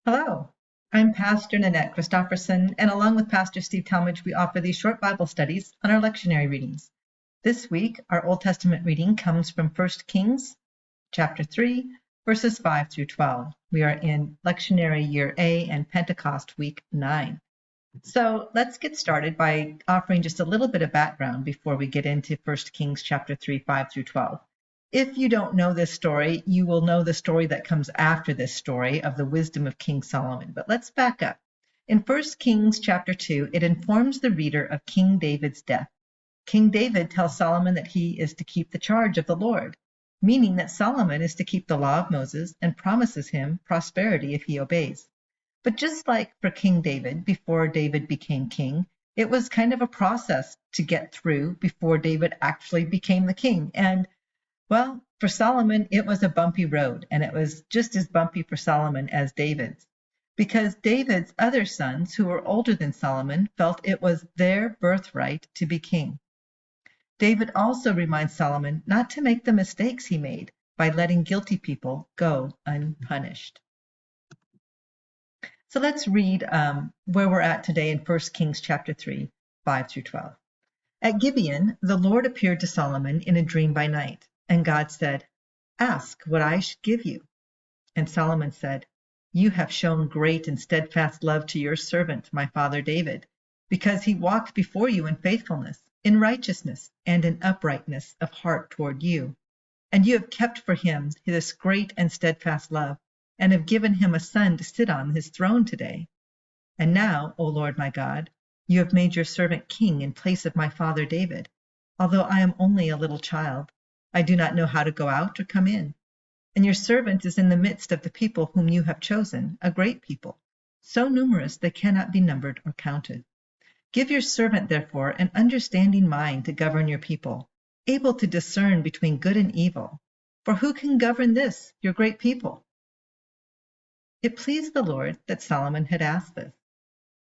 Hello, I'm Pastor Nanette Christofferson, and along with Pastor Steve Talmadge, we offer these short Bible studies on our lectionary readings. This week, our Old Testament reading comes from 1 Kings chapter 3, verses 5 through 12. We are in lectionary year A and Pentecost week 9. So let's get started by offering just a little bit of background before we get into 1 Kings chapter 3, 5 through 12. If you don't know this story, you will know the story that comes after this story of the wisdom of King Solomon. But let's back up. In 1 Kings chapter 2, it informs the reader of King David's death. King David tells Solomon that he is to keep the charge of the Lord, meaning that Solomon is to keep the law of Moses and promises him prosperity if he obeys. But just like for King David, before David became king, it was kind of a process to get through before David actually became the king. And well, for Solomon, it was a bumpy road, and it was just as bumpy for Solomon as David's, because David's other sons, who were older than Solomon, felt it was their birthright to be king. David also reminds Solomon not to make the mistakes he made by letting guilty people go unpunished. So let's read where we're at today in 1 Kings chapter 3, 5 through 12. At Gibeon, the Lord appeared to Solomon in a dream by night. And God said, "Ask what I should give you." And Solomon said, "You have shown great and steadfast love to your servant, my father David, because he walked before you in faithfulness, in righteousness, and in uprightness of heart toward you. And you have kept for him this great and steadfast love, and have given him a son to sit on his throne today. And now, O Lord my God, you have made your servant king in place of my father David, although I am only a little child. I do not know how to go out or come in. And your servant is in the midst of the people whom you have chosen, a great people, so numerous they cannot be numbered or counted. Give your servant, therefore, an understanding mind to govern your people, able to discern between good and evil. For who can govern this, your great people?" It pleased the Lord that Solomon had asked this.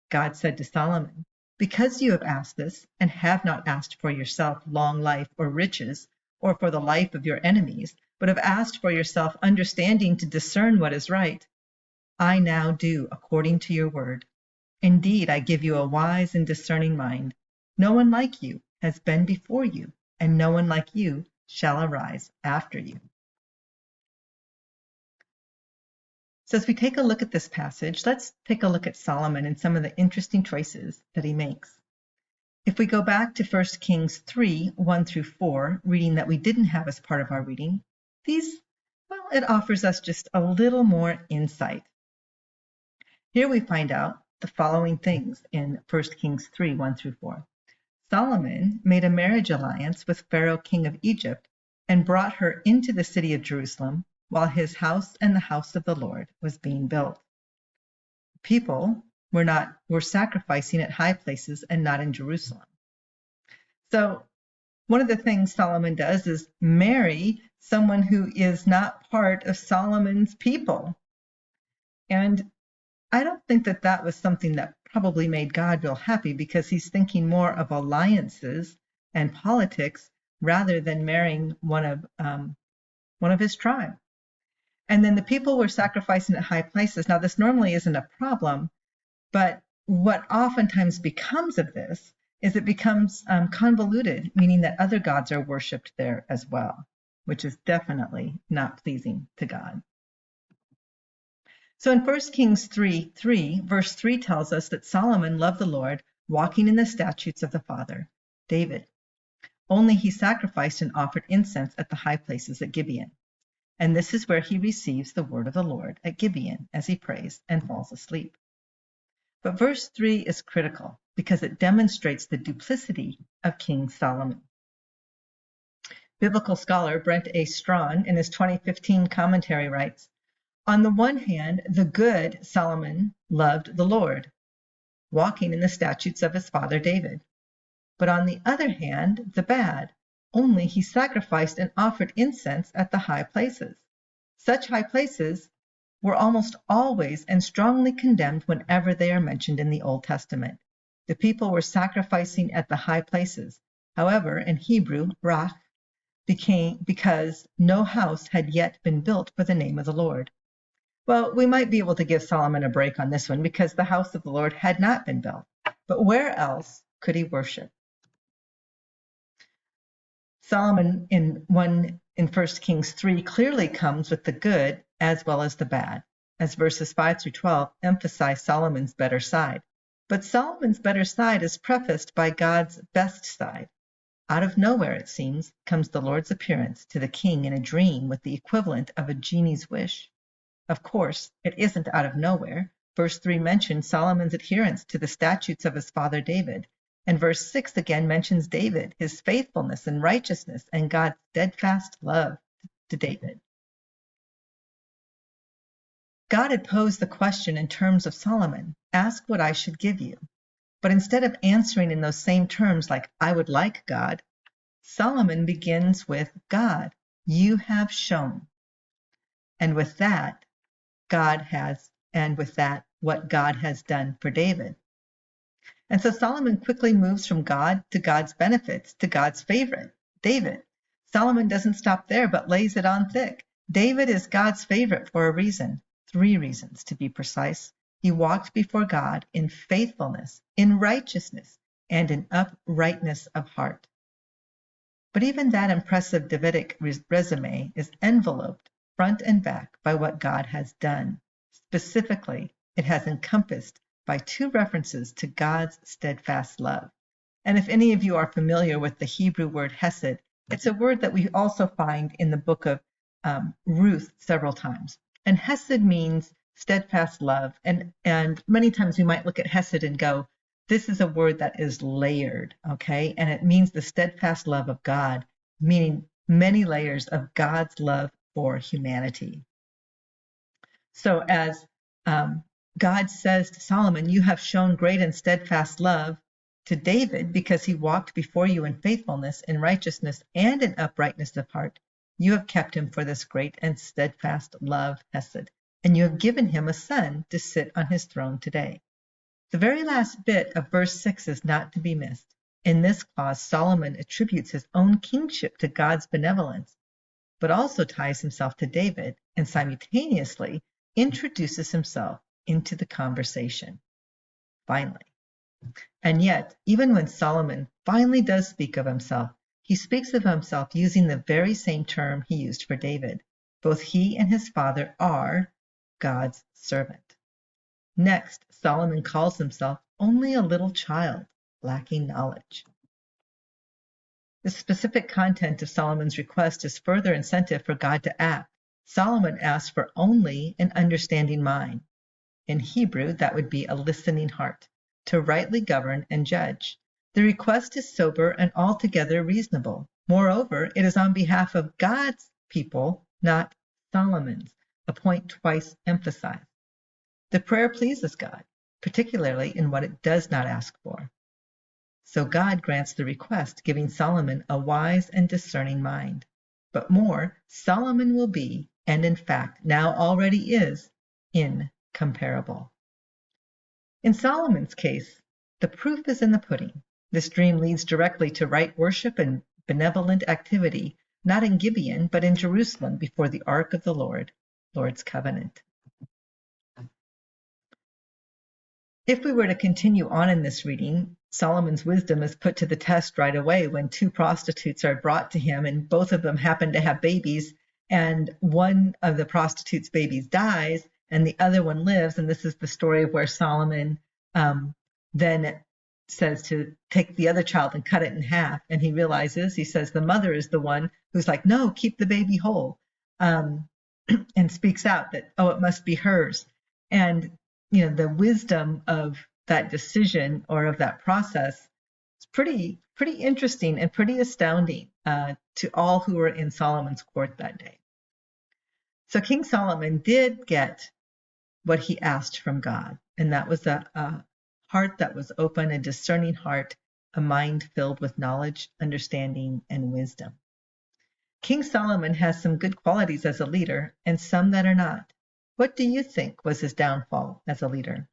God said to Solomon, "Because you have asked this, and have not asked for yourself long life or riches, or for the life of your enemies, but have asked for yourself understanding to discern what is right, I now do according to your word. Indeed, I give you a wise and discerning mind. No one like you has been before you, and no one like you shall arise after you." So as we take a look at this passage, let's take a look at Solomon and some of the interesting choices that he makes. If we go back to 1 Kings 3, 1 through 4, reading that we didn't have as part of our reading, it offers us just a little more insight. Here we find out the following things in 1 Kings 3, 1 through 4. Solomon made a marriage alliance with Pharaoh, king of Egypt, and brought her into the city of Jerusalem while his house and the house of the Lord was being built. People were sacrificing at high places and not in Jerusalem. So one of the things Solomon does is marry someone who is not part of Solomon's people. And I don't think that that was something that probably made God real happy, because he's thinking more of alliances and politics rather than marrying one of his tribe. And then the people were sacrificing at high places. Now, this normally isn't a problem, but what oftentimes becomes of this is it becomes convoluted, meaning that other gods are worshipped there as well, which is definitely not pleasing to God. So in 1 Kings 3, verse 3 tells us that Solomon loved the Lord, walking in the statutes of the father, David. Only he sacrificed and offered incense at the high places at Gibeon. And this is where he receives the word of the Lord at Gibeon as he prays and falls asleep. But verse 3 is critical because it demonstrates the duplicity of King Solomon. Biblical scholar Brent A. Strawn, in his 2015 commentary, writes, "On the one hand, the good Solomon loved the Lord, walking in the statutes of his father David. But on the other hand, the bad, only he sacrificed and offered incense at the high places. Such high places were almost always and strongly condemned whenever they are mentioned in the Old Testament. The people were sacrificing at the high places. However, in Hebrew, brach became because no house had yet been built for the name of the Lord. Well, we might be able to give Solomon a break on this one because the house of the Lord had not been built. But where else could he worship? Solomon in 1 Kings 3 clearly comes with the good as well as the bad, as verses 5 through 12 emphasize Solomon's better side. But Solomon's better side is prefaced by God's best side. Out of nowhere, it seems, comes the Lord's appearance to the king in a dream with the equivalent of a genie's wish. Of course, it isn't out of nowhere. Verse 3 mentions Solomon's adherence to the statutes of his father David, and verse 6 again mentions David, his faithfulness and righteousness, and God's steadfast love to David. God had posed the question in terms of Solomon, ask what I should give you. But instead of answering in those same terms like, I would like God, Solomon begins with God, you have shown. And with that, what God has done for David. And so Solomon quickly moves from God to God's benefits, to God's favorite, David. Solomon doesn't stop there, but lays it on thick. David is God's favorite for a reason, 3 reasons to be precise. He walked before God in faithfulness, in righteousness, and in uprightness of heart. But even that impressive Davidic resume is enveloped front and back by what God has done. Specifically, it has encompassed by 2 references to God's steadfast love. And if any of you are familiar with the Hebrew word hesed, it's a word that we also find in the book of Ruth several times. And hesed means steadfast love. And many times we might look at hesed and go, this is a word that is layered, okay? And it means the steadfast love of God, meaning many layers of God's love for humanity. So as God says to Solomon, you have shown great and steadfast love to David because he walked before you in faithfulness, in righteousness, and in uprightness of heart. You have kept him for this great and steadfast love, hesed, and you have given him a son to sit on his throne today. The very last bit of verse 6 is not to be missed. In this clause, Solomon attributes his own kingship to God's benevolence, but also ties himself to David and simultaneously introduces himself into the conversation. Finally. And yet, even when Solomon finally does speak of himself, he speaks of himself using the very same term he used for David. Both he and his father are God's servant. Next, Solomon calls himself only a little child, lacking knowledge. The specific content of Solomon's request is further incentive for God to act. Solomon asked for only an understanding mind. In Hebrew, that would be a listening heart, to rightly govern and judge. The request is sober and altogether reasonable. Moreover, it is on behalf of God's people, not Solomon's, a point twice emphasized. The prayer pleases God, particularly in what it does not ask for. So God grants the request, giving Solomon a wise and discerning mind. But more, Solomon will be, and in fact now already is, incomparable. In Solomon's case, the proof is in the pudding. This dream leads directly to right worship and benevolent activity, not in Gibeon, but in Jerusalem before the ark of the Lord's covenant. If we were to continue on in this reading, Solomon's wisdom is put to the test right away when 2 prostitutes are brought to him, and both of them happen to have babies, and one of the prostitutes' babies dies, and the other one lives. And this is the story of where Solomon then says to take the other child and cut it in half. And he realizes, he says, the mother is the one who's like, no, keep the baby whole, and speaks out that, oh, it must be hers. And, you know, the wisdom of that decision or of that process is pretty interesting and pretty astounding to all who were in Solomon's court that day. So King Solomon did get what he asked from God, and that was a heart that was open, a discerning heart, a mind filled with knowledge, understanding, and wisdom. King Solomon has some good qualities as a leader and some that are not. What do you think was his downfall as a leader?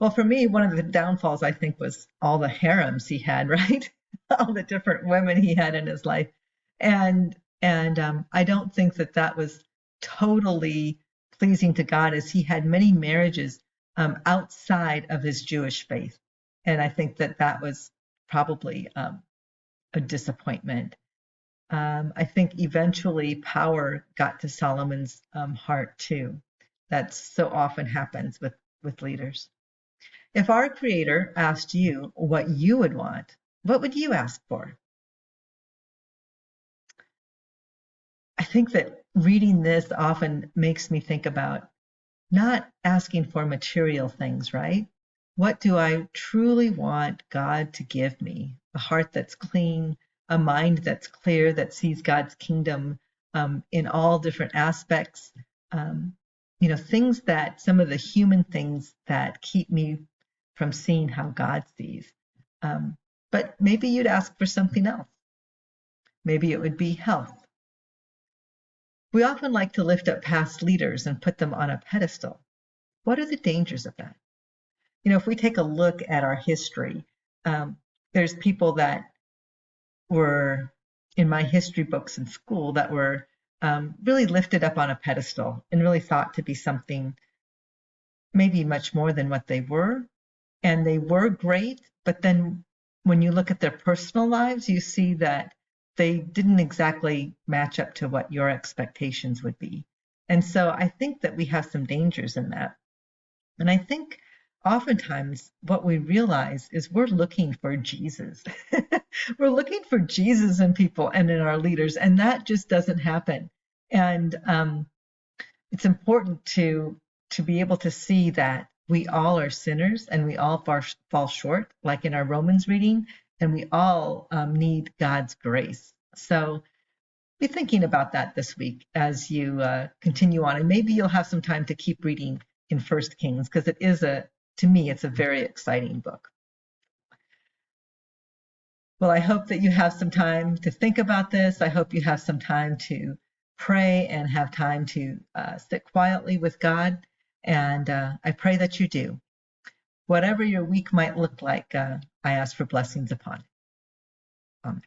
Well, for me, one of the downfalls, I think, was all the harems he had, right? All the different women he had in his life. And I don't think that was totally pleasing to God is he had many marriages outside of his Jewish faith. And I think that that was probably a disappointment. I think eventually power got to Solomon's heart too. That so often happens with leaders. If our Creator asked you what you would want, what would you ask for? I think that reading this often makes me think about not asking for material things, right? What do I truly want God to give me? A heart that's clean, a mind that's clear, that sees God's kingdom in all different aspects. Things that some of the human things that keep me from seeing how God sees. But maybe you'd ask for something else. Maybe it would be health. We often like to lift up past leaders and put them on a pedestal. What are the dangers of that? If we take a look at our history, there's people that were in my history books in school that were really lifted up on a pedestal and really thought to be something maybe much more than what they were. And they were great, but then when you look at their personal lives, you see that they didn't exactly match up to what your expectations would be. And so I think that we have some dangers in that. And I think oftentimes what we realize is we're looking for Jesus. We're looking for Jesus in people and in our leaders, and that just doesn't happen. And it's important to be able to see that we all are sinners and we all fall short, like in our Romans reading, and we all need God's grace. So be thinking about that this week as you continue on, and maybe you'll have some time to keep reading in First Kings, because it is to me, it's a very exciting book. Well, I hope that you have some time to think about this. I hope you have some time to pray and have time to sit quietly with God. And I pray that you do. Whatever your week might look like, I ask for blessings upon it. Amen.